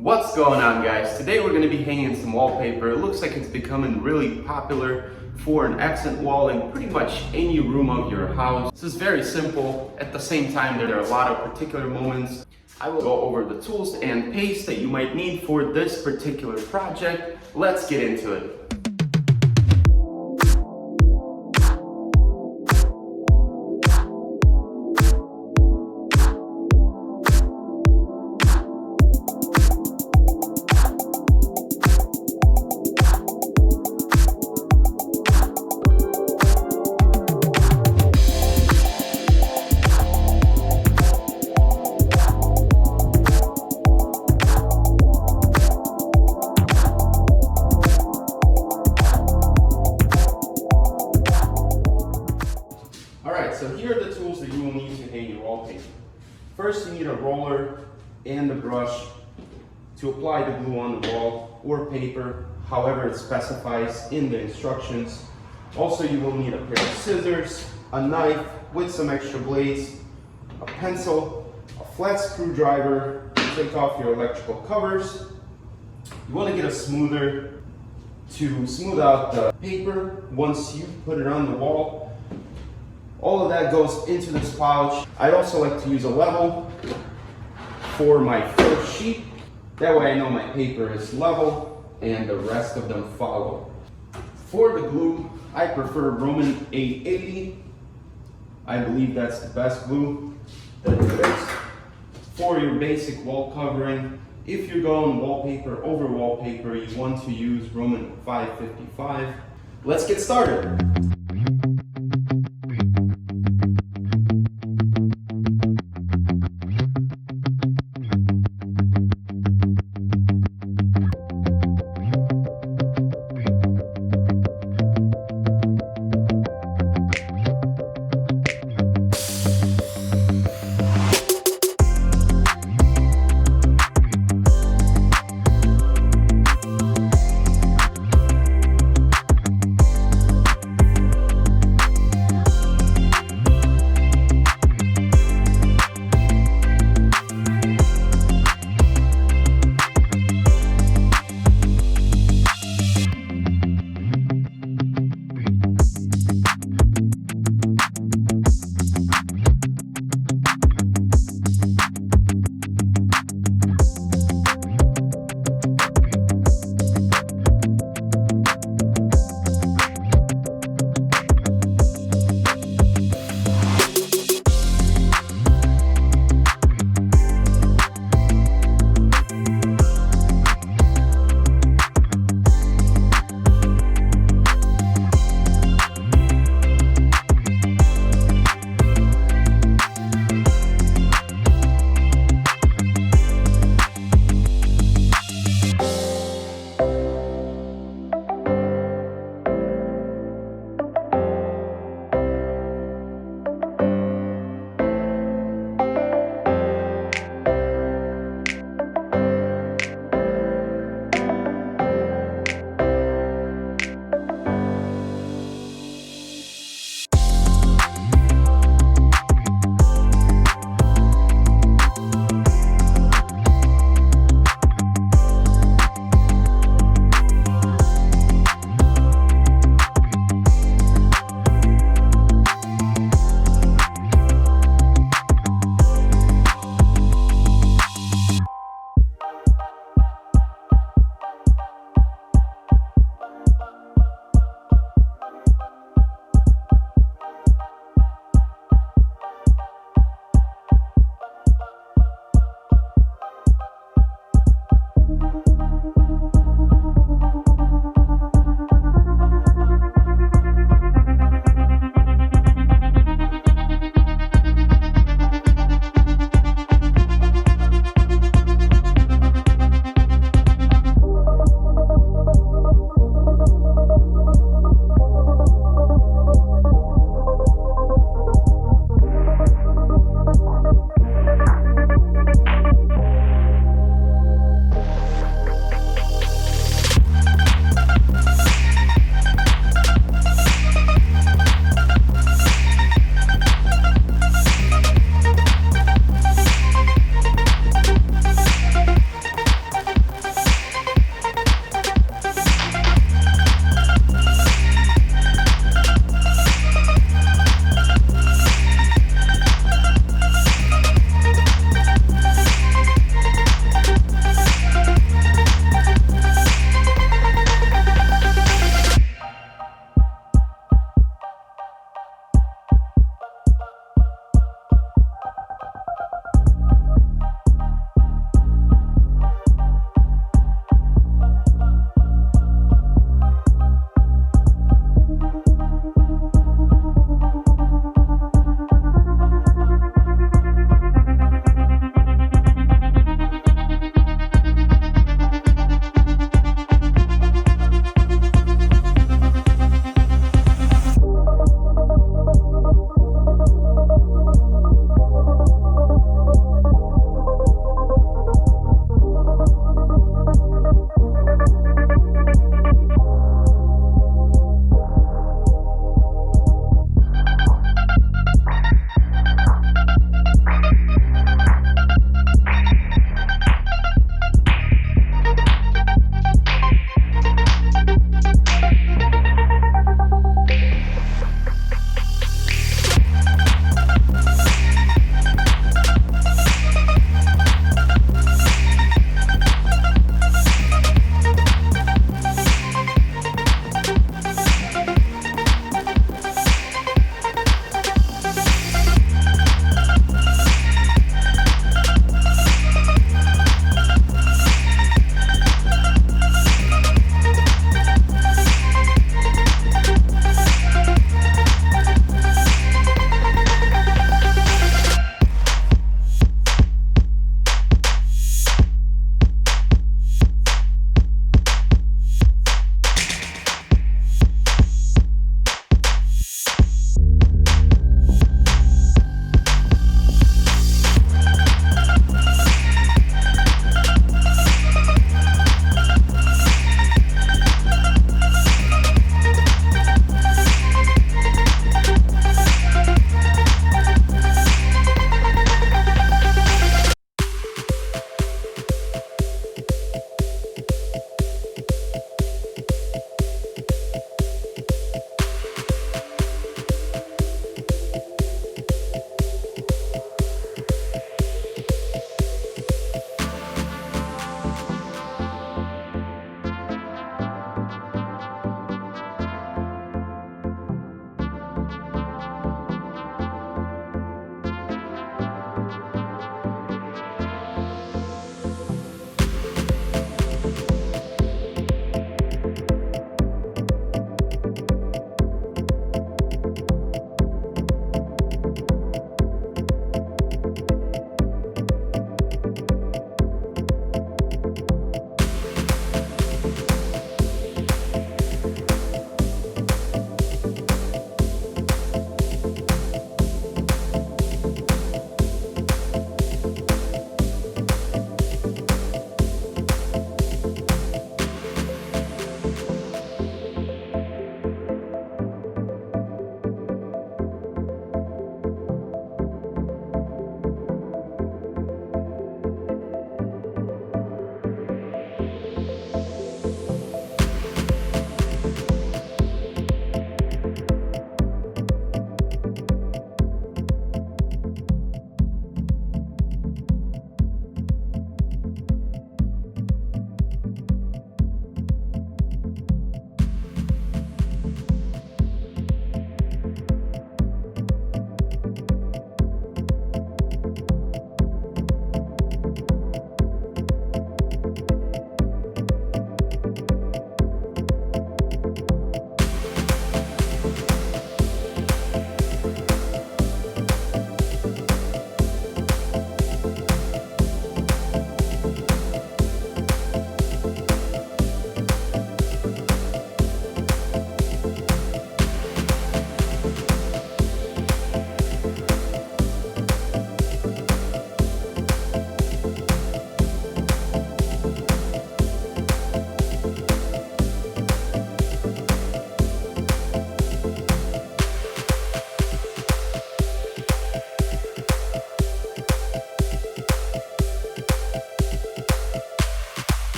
What's going on, guys? Today we're going to be hanging some wallpaper. It looks like it's becoming really popular for an accent wall in pretty much any room of your house. This is very simple. At the same time, there are a lot of particular moments. I will go over the tools and paste that you might need for this particular project. Let's get into it. So here are the tools that you will need to hang your wallpaper. First, you need a roller and a brush to apply the glue on the wall or paper, however it specifies in the instructions. Also, you will need a pair of scissors, a knife with some extra blades, a pencil, a flat screwdriver to take off your electrical covers. You want to get a smoother to smooth out the paper once you put it on the wall. All of that goes into this pouch. I also like to use a level for my first sheet. That way I know my paper is level and the rest of them follow. For the glue, I prefer Roman 880. I believe that's the best glue that there is. For your basic wall covering, if you're going wallpaper over wallpaper, you want to use Roman 555. Let's get started.